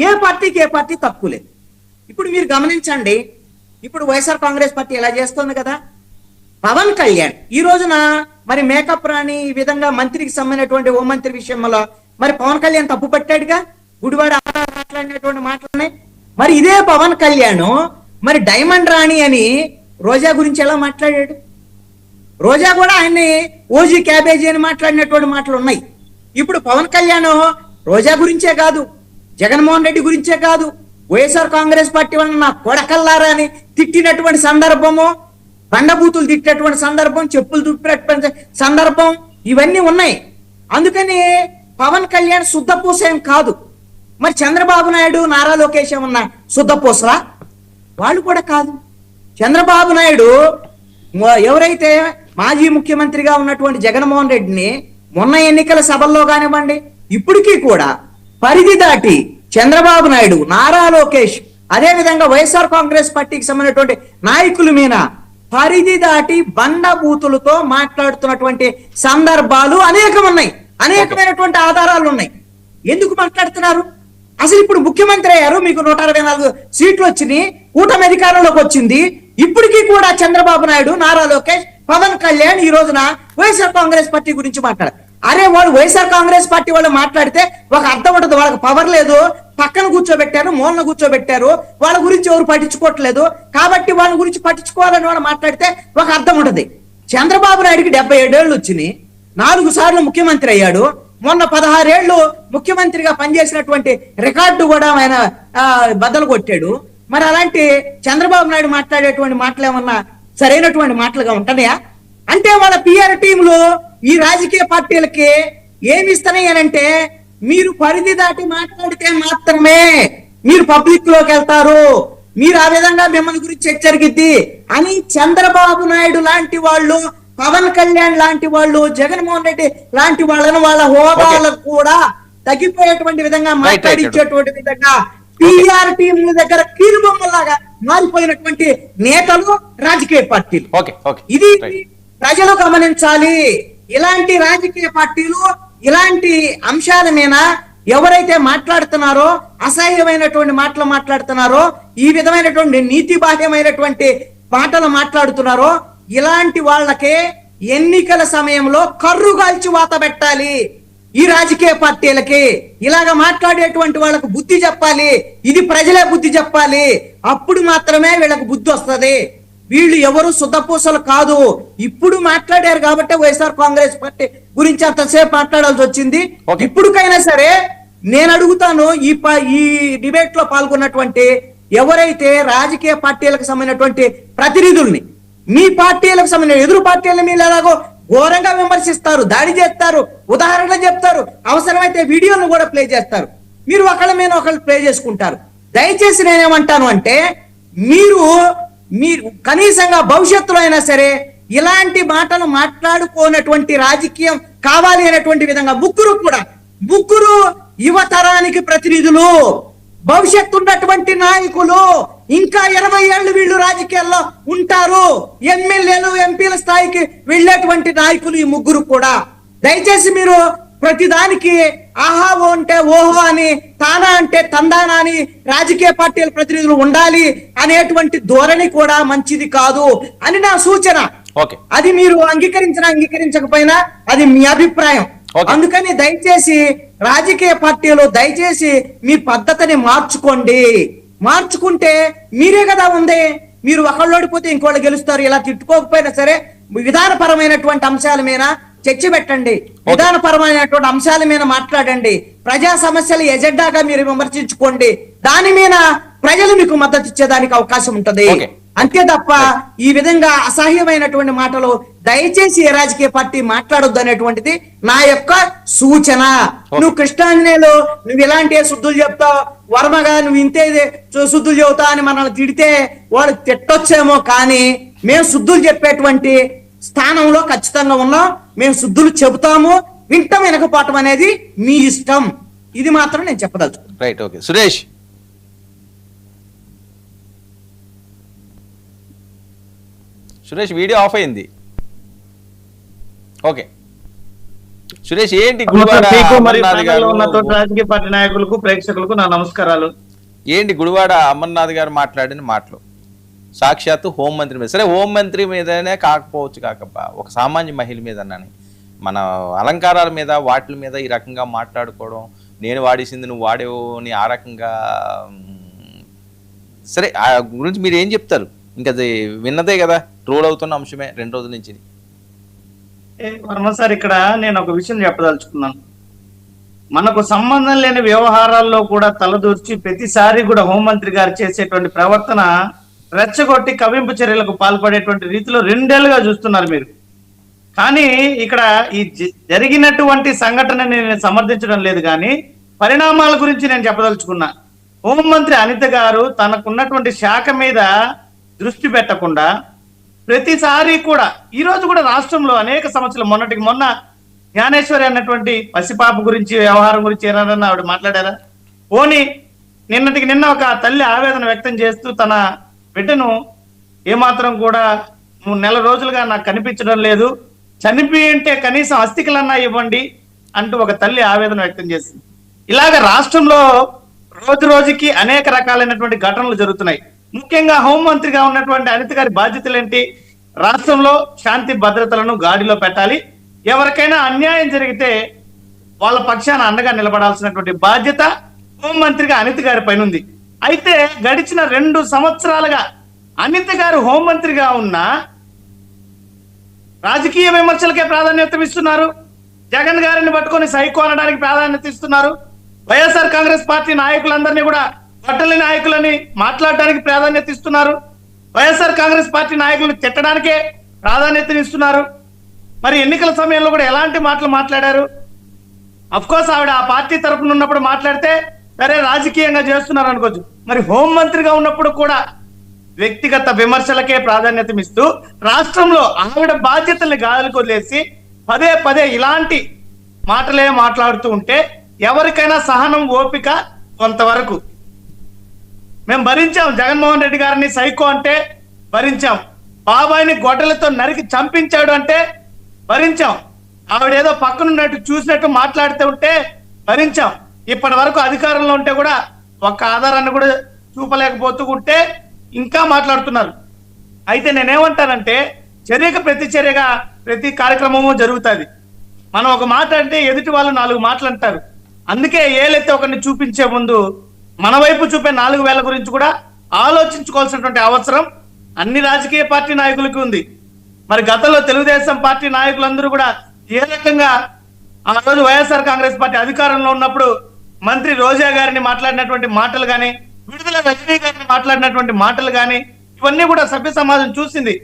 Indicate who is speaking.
Speaker 1: ఏ party తక్కువ లేదు. ఇప్పుడు మీరు గమనించండి, ఇప్పుడు వైఎస్ఆర్ కాంగ్రెస్ పార్టీ ఎలా చేస్తుంది కదా, పవన్ కళ్యాణ్ ఈ రోజున మరి మేకప్ రాని ఈ విధంగా మంత్రికి సంబంధించినటువంటి హోంమంత్రి విషయంలో మరి పవన్ కళ్యాణ్ తప్పు పట్టాడుగా, గుడివాడ మాట్లాడినటువంటి మాటలున్నాయి. మరి ఇదే పవన్ కళ్యాణ్ మరి డైమండ్ రాణి అని రోజా గురించి ఎలా మాట్లాడాడు? రోజా కూడా ఆయన్ని ఓజీ క్యాబేజీ అని మాట్లాడినటువంటి మాటలు ఉన్నాయి. ఇప్పుడు పవన్ కళ్యాణ్ రోజా గురించే కాదు, జగన్మోహన్ రెడ్డి గురించే కాదు, వైఎస్ఆర్ కాంగ్రెస్ పార్టీ వల్ల నా కొడకల్లారా అని తిట్టినటువంటి సందర్భము, బండబూతులు తిట్టినటువంటి సందర్భం, చెప్పులు దుప్పినటువంటి సందర్భం ఇవన్నీ ఉన్నాయి. అందుకని పవన్ కళ్యాణ్ శుద్ధపూసేం కాదు. మరి చంద్రబాబు నాయుడు, నారా లోకేష్ ఏమన్నా శుద్ధపూసలా? వాళ్ళు కూడా కాదు. చంద్రబాబు నాయుడు ఎవరైతే మాజీ ముఖ్యమంత్రిగా ఉన్నటువంటి జగన్మోహన్ రెడ్డిని మొన్న ఎన్నికల సభల్లో కానివ్వండి, ఇప్పటికీ కూడా పరిధి దాటి చంద్రబాబు నాయుడు, నారా లోకేష్, అదే విధంగా వైఎస్ఆర్ కాంగ్రెస్ పార్టీకి సంబంధించినటువంటి నాయకుల మీద పరిధి దాటి బండబూతులతో మాట్లాడుతున్నటువంటి సందర్భాలు అనేకం ఉన్నాయి, అనేకమైనటువంటి ఆధారాలు ఉన్నాయి. ఎందుకు మాట్లాడుతున్నారు? అసలు ఇప్పుడు ముఖ్యమంత్రి అయ్యారు, మీకు 164 సీట్లు వచ్చినాయి, కూటమి అధికారంలోకి వచ్చింది. ఇప్పటికీ కూడా చంద్రబాబు నాయుడు, నారా లోకేష్, పవన్ కళ్యాణ్ ఈ రోజున వైఎస్ఆర్ కాంగ్రెస్ పార్టీ గురించి మాట్లాడారు. అరే వాళ్ళు వైఎస్ఆర్ కాంగ్రెస్ పార్టీ వాళ్ళు మాట్లాడితే ఒక అర్థం ఉంటుంది, వాళ్ళకి పవర్ లేదు, పక్కన కూర్చోబెట్టారు, మూలన కూర్చోబెట్టారు, వాళ్ళ గురించి ఎవరు పట్టించుకోవట్లేదు, కాబట్టి వాళ్ళ గురించి పట్టించుకోవాలని వాళ్ళు మాట్లాడితే ఒక అర్థం ఉంటుంది. చంద్రబాబు నాయుడికి 77 ఏళ్ళు వచ్చినాయి, 4 సార్లు ముఖ్యమంత్రి అయ్యాడు, మొన్న 16 ఏళ్ళు ముఖ్యమంత్రిగా పనిచేసినటువంటి రికార్డు కూడా ఆయన బద్దలు కొట్టాడు. మరి అలాంటి చంద్రబాబు నాయుడు మాట్లాడేటువంటి మాటలు ఏమన్నా సరైనటువంటి మాటలుగా ఉంటున్నాయా? అంటే వాళ్ళ పిఆర్ టీంలో ఈ రాజకీయ పార్టీలకి ఏమి ఇస్తున్నాయి అంటే, మీరు పరిధి దాటి మాట్లాడితే మాత్రమే మీరు పబ్లిక్ లోకి వెళ్తారు, మీరు ఆ విధంగా మిమ్మల్ని గురించి హెచ్చరికిద్ది అని చంద్రబాబు నాయుడు లాంటి వాళ్ళు, పవన్ కళ్యాణ్ లాంటి వాళ్ళు, జగన్మోహన్ రెడ్డి లాంటి వాళ్ళను వాళ్ళ హోదాలకు కూడా తగ్గిపోయేటువంటి విధంగా మాట్లాడించేటువంటి విధంగా పిఆర్ టీంల దగ్గర కీలుబొమ్మలాగా మారిపోయినటువంటి నేతలు రాజకీయ పార్టీలు. ఇది ప్రజలు గమనించాలి. ఇలాంటి రాజకీయ పార్టీలు ఇలాంటి అంశాల మీద ఎవరైతే మాట్లాడుతున్నారో, అసహ్యమైనటువంటి మాటలు మాట్లాడుతున్నారో, ఈ విధమైనటువంటి నీతి బాహ్యమైనటువంటి మాటలు మాట్లాడుతున్నారో, ఇలాంటి వాళ్ళకే ఎన్నికల సమయంలో కర్రుగాల్చి వాత పెట్టాలి. ఈ రాజకీయ పార్టీలకి ఇలాగ మాట్లాడేటువంటి వాళ్ళకు బుద్ధి చెప్పాలి. ఇది ప్రజలే బుద్ధి చెప్పాలి. అప్పుడు మాత్రమే వీళ్ళకి బుద్ధి వస్తుంది. వీళ్ళు ఎవరు శుద్ధపూసలు కాదు. ఇప్పుడు మాట్లాడారు కాబట్టి వైఎస్ఆర్ కాంగ్రెస్ పార్టీ గురించి అంతసేపు మాట్లాడాల్సి వచ్చింది. ఇప్పుడుకైనా సరే నేను అడుగుతాను, ఈ డిబేట్ లో పాల్గొన్నటువంటి ఎవరైతే రాజకీయ పార్టీలకు సంబంధించినటువంటి ప్రతినిధుల్ని, మీ పార్టీలకు సంబంధించిన ఎదురు పార్టీలను మీరు ఎలాగో ఘోరంగా విమర్శిస్తారు, దాడి చేస్తారు, ఉదాహరణలు చెప్తారు, అవసరమైతే వీడియోలను కూడా ప్లే చేస్తారు. మీరు ఒకళ్ళ మీద ఒకళ్ళు ప్లే చేసుకుంటారు. దయచేసి నేనేమంటాను అంటే, మీరు కనీసంగా భవిష్యత్తులో అయినా సరే ఇలాంటి మాటలు మాట్లాడుకోనటువంటి రాజకీయం కావాలి అనేటువంటి విధంగా ముగ్గురు యువతరానికి ప్రతినిధులు, భవిష్యత్తు ఉన్నటువంటి నాయకులు, ఇంకా 20 ఏళ్ళు వీళ్ళు రాజకీయాల్లో ఉంటారు, ఎమ్మెల్యేలు ఎంపీల స్థాయికి వెళ్ళేటువంటి నాయకులు ఈ ముగ్గురు కూడా. దయచేసి మీరు ప్రతిదానికి ఆహా ఓ అంటే ఓహో అని, తానా అంటే తందానా అని రాజకీయ పార్టీల ప్రతినిధులు ఉండాలి అనేటువంటి ధోరణి కూడా మంచిది కాదు అని నా సూచన. అది మీరు అంగీకరించకపోయినా అది మీ అభిప్రాయం. అందుకని దయచేసి రాజకీయ పార్టీలు దయచేసి మీ పద్ధతిని మార్చుకుంటే మీరే కదా ఉంది. మీరు ఒకళ్ళు ఓడిపోతే ఇంకోళ్ళు గెలుస్తారు. ఇలా తిట్టుకోకపోయినా సరే విధానపరమైనటువంటి అంశాల మీద చర్చ పెట్టండి, విధానపరమైనటువంటి అంశాల మీద మాట్లాడండి, ప్రజా సమస్యలు ఎజెండాగా మీరు విమర్శించుకోండి. దాని మీద ప్రజలు మీకు మద్దతు ఇచ్చేదానికి అవకాశం ఉంటది. అంతే తప్ప ఈ విధంగా అసహ్యమైనటువంటి మాటలు దయచేసి ఏ రాజకీయ పార్టీ మాట్లాడొద్దు అనేటువంటిది నా యొక్క సూచన. నువ్వు కృష్ణాంజనేయులు నువ్వు ఇలాంటి శుద్ధులు చెప్తావు, వర్మగా నువ్వు ఇంతే శుద్ధులు చెబుతావు అని మనల్ని తిడితే వాళ్ళు తిట్టొచ్చేమో, కానీ మేము శుద్ధులు చెప్పేటువంటి స్థానంలో ఖచ్చితంగా ఉన్నాం. మేము శుద్ధులు చెబుతాము, వింటం వినకపోవటం అనేది మీ ఇష్టం. ఇది మాత్రం నేను చెప్పదలుచుకున్నాను.
Speaker 2: Right, okay. Suresh video of అయింది. ఓకే. సురేష్ ఏంటి గుడివాడ
Speaker 3: మీకు మరి
Speaker 2: అమర్నాథ్
Speaker 3: ప్యానెల్లో
Speaker 2: గారు
Speaker 3: ఉన్న తోటి రాజకీయ పార్టీ నాయకులకు ప్రేక్షకులకు నా నమస్కారాలు.
Speaker 2: ఏంటి గుడివాడ అమర్నాథ్ గారు మాట్లాడిన మాటలు సాక్షాత్తు హోంమంత్రి మీద, సరే హోంమంత్రి మీదనే కాకపోవచ్చు కాకబ్బా ఒక సామాన్య మహిళ మీద అన్నాని మన అలంకారాల మీద వాటి మీద ఈ రకంగా మాట్లాడుకోవడం, నేను వాడేసింది నువ్వు వాడేవు అని ఆ రకంగా, సరే ఆ గురించి మీరు ఏం చెప్తారు? ఇంకా అది విన్నదే కదా, ట్రోల్ అవుతున్న అంశమే 2 రోజుల నుంచి.
Speaker 3: వర్మ సార్, ఇక్కడ నేను ఒక విషయం చెప్పదలుచుకున్నాను. మనకు సంబంధం లేని వ్యవహారాల్లో కూడా తలదూర్చి ప్రతిసారి కూడా హోంమంత్రి గారు చేసేటువంటి ప్రవర్తన రెచ్చగొట్టి కవింపు చర్యలకు పాల్పడేటువంటి రీతిలో 2 ఏళ్లుగా చూస్తున్నారు మీరు. కానీ ఇక్కడ ఈ జరిగినటువంటి సంఘటనని నేను సమర్థించడం లేదు, కానీ పరిణామాల గురించి నేను చెప్పదలుచుకున్నా. హోంమంత్రి అనిత గారు తనకున్నటువంటి శాఖ మీద దృష్టి పెట్టకుండా ప్రతిసారి కూడా, ఈ రోజు కూడా రాష్ట్రంలో అనేక సమస్యలు, మొన్నటికి మొన్న జ్ఞానేశ్వరి అన్నటువంటి పసిపాప గురించి వ్యవహారం గురించి ఏమన్నా ఆవిడ మాట్లాడారా? పోనీ నిన్నటికి నిన్న ఒక తల్లి ఆవేదన వ్యక్తం చేస్తూ తన బిడ్డను ఏమాత్రం కూడా 3 నెలల రోజులుగా నాకు కనిపించడం లేదు, చనిపోయి ఉంటే కనీసం అస్థికలన్నా ఇవ్వండి అంటూ ఒక తల్లి ఆవేదన వ్యక్తం చేసింది. ఇలాగ రాష్ట్రంలో రోజు రోజుకి అనేక రకాలైనటువంటి ఘటనలు జరుగుతున్నాయి. ముఖ్యంగా హోంమంత్రిగా ఉన్నటువంటి అనిత గారి బాధ్యతలు ఏంటి? రాష్ట్రంలో శాంతి భద్రతలను గాడిలో పెట్టాలి, ఎవరికైనా అన్యాయం జరిగితే వాళ్ళ పక్షాన అండగా నిలబడాల్సినటువంటి బాధ్యత హోంమంత్రిగా అనిత గారి పైన ఉంది. అయితే గడిచిన 2 సంవత్సరాలుగా అనిత గారు హోంమంత్రిగా ఉన్న రాజకీయ విమర్శలకే ప్రాధాన్యత ఇస్తున్నారు, జగన్ గారిని పట్టుకొని సైకో అనడానికి ప్రాధాన్యత ఇస్తున్నారు, వైఎస్ఆర్ కాంగ్రెస్ పార్టీ నాయకులందరినీ కూడా పట్టలేని నాయకులని మాట్లాడడానికి ప్రాధాన్యత ఇస్తున్నారు, వైఎస్ఆర్ కాంగ్రెస్ పార్టీ నాయకులను తిట్టడానికే ప్రాధాన్యతనిస్తున్నారు. మరి ఎన్నికల సమయంలో కూడా ఎలాంటి మాటలు మాట్లాడారు? అఫ్ కోర్స్ ఆవిడ ఆ పార్టీ తరఫున ఉన్నప్పుడు మాట్లాడితే సరే రాజకీయంగా చేస్తున్నారు అనుకోవచ్చు, మరి హోంమంత్రిగా ఉన్నప్పుడు కూడా వ్యక్తిగత విమర్శలకే ప్రాధాన్యత ఇస్తూ రాష్ట్రంలో ఆవిడ బాధ్యతల్ని గాలికి వదిలేసి పదే పదే ఇలాంటి మాటలే మాట్లాడుతూ ఉంటే ఎవరికైనా సహనం ఓపిక కొంతవరకు. మేము భరించాం, జగన్మోహన్ రెడ్డి గారిని సైకో అంటే భరించాం, బాబాయిని గొడ్డలతో నరికి చంపించాడు అంటే భరించాం, ఆవిడేదో పక్కనున్నట్టు చూసినట్టు మాట్లాడుతూ ఉంటే భరించాం, ఇప్పటి వరకు అధికారంలో ఉంటే కూడా ఒక్క ఆధారాన్ని కూడా చూపలేకపోతూ ఉంటే ఇంకా మాట్లాడుతున్నారు. అయితే నేనేమంటానంటే చర్యకు ప్రతి చర్యగా ప్రతి కార్యక్రమము జరుగుతుంది. మనం ఒక మాట అంటే ఎదుటి వాళ్ళు 4 మాటలు అంటారు. అందుకే ఏలెత్తి ఒకరిని చూపించే ముందు మన వైపు చూపే 4 వేల గురించి కూడా ఆలోచించుకోవాల్సినటువంటి అవసరం అన్ని రాజకీయ పార్టీ నాయకులకి ఉంది. మరి గతంలో తెలుగుదేశం పార్టీ నాయకులందరూ కూడా ఏ రకంగా ఆ రోజు వైఎస్ఆర్ కాంగ్రెస్ పార్టీ అధికారంలో ఉన్నప్పుడు మంత్రి రోజా గారిని మాట్లాడినటువంటి మాటలు కానీ, విడుదల రజనీ గారిని మాట్లాడినటువంటి మాటలు కానీ, ఇవన్నీ కూడా సభ్య సమాజం చూసింది.